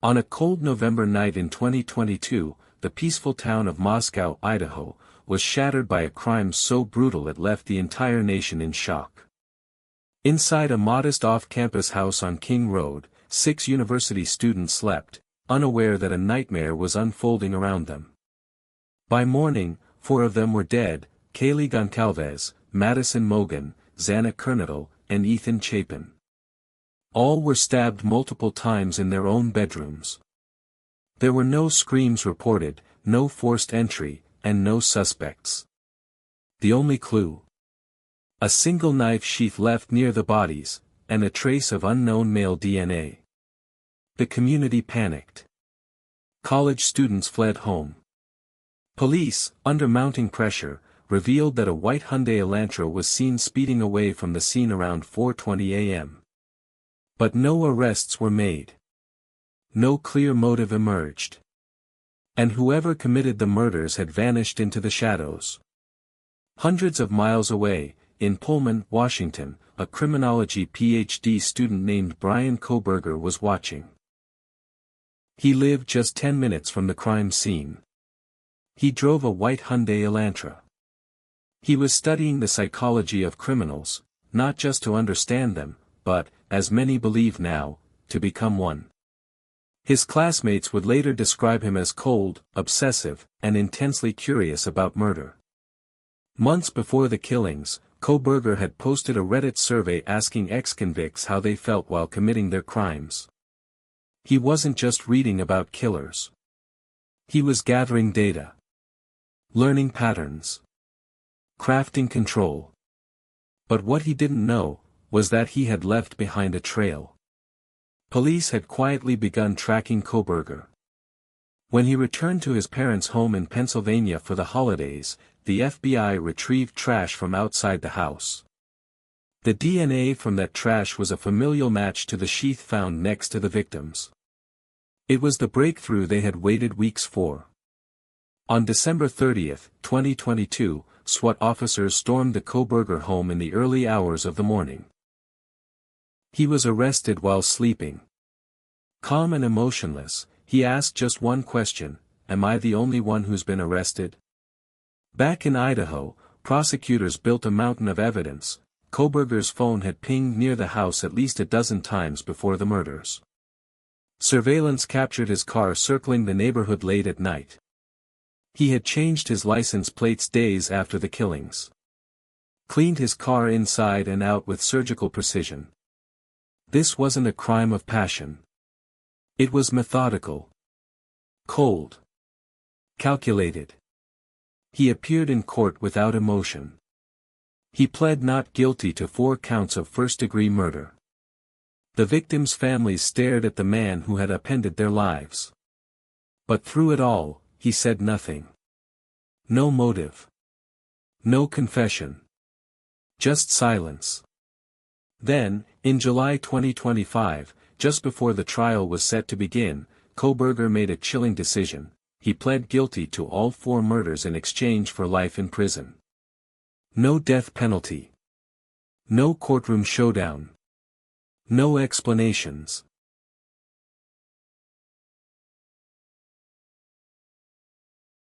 On a cold November night in 2022, the peaceful town of Moscow, Idaho, was shattered by a crime so brutal it left the entire nation in shock. Inside a modest off-campus house on King Road, 6 university students slept, unaware that a nightmare was unfolding around them. By morning, 4 of them were dead: Kaylee Goncalves, Madison Mogan, Xana Kernodle, and Ethan Chapin. All were stabbed multiple times in their own bedrooms. There were no screams reported, no forced entry, and no suspects. The only clue: a single knife sheath left near the bodies, and a trace of unknown male DNA. The community panicked. College students fled home. Police, under mounting pressure, revealed that a white Hyundai Elantra was seen speeding away from the scene around 4:20 a.m. But no arrests were made. No clear motive emerged. And whoever committed the murders had vanished into the shadows. Hundreds of miles away, in Pullman, Washington, a criminology PhD student named Bryan Kohberger was watching. He lived just 10 minutes from the crime scene. He drove a white Hyundai Elantra. He was studying the psychology of criminals, not just to understand them, but, as many believe now, to become one. His classmates would later describe him as cold, obsessive, and intensely curious about murder. Months before the killings, Kohberger had posted a Reddit survey asking ex-convicts how they felt while committing their crimes. He wasn't just reading about killers. He was gathering data. Learning patterns. Crafting control. But what he didn't know was that he had left behind a trail. Police had quietly begun tracking Kohberger. When he returned to his parents' home in Pennsylvania for the holidays, the FBI retrieved trash from outside the house. The DNA from that trash was a familial match to the sheath found next to the victims. It was the breakthrough they had waited weeks for. On December 30, 2022, SWAT officers stormed the Kohberger home in the early hours of the morning. He was arrested while sleeping. Calm and emotionless, he asked just one question: "Am I the only one who's been arrested?" Back in Idaho, prosecutors built a mountain of evidence. Kohberger's phone had pinged near the house at least a dozen times before the murders. Surveillance captured his car circling the neighborhood late at night. He had changed his license plates days after the killings. Cleaned his car inside and out with surgical precision. This wasn't a crime of passion. It was methodical. Cold. Calculated. He appeared in court without emotion. He pled not guilty to 4 counts of first-degree murder. The victims' families stared at the man who had upended their lives. But through it all, he said nothing. No motive. No confession. Just silence. Then, in July 2025, just before the trial was set to begin, Kohberger made a chilling decision. He pled guilty to all 4 murders in exchange for life in prison. No death penalty. No courtroom showdown. No explanations.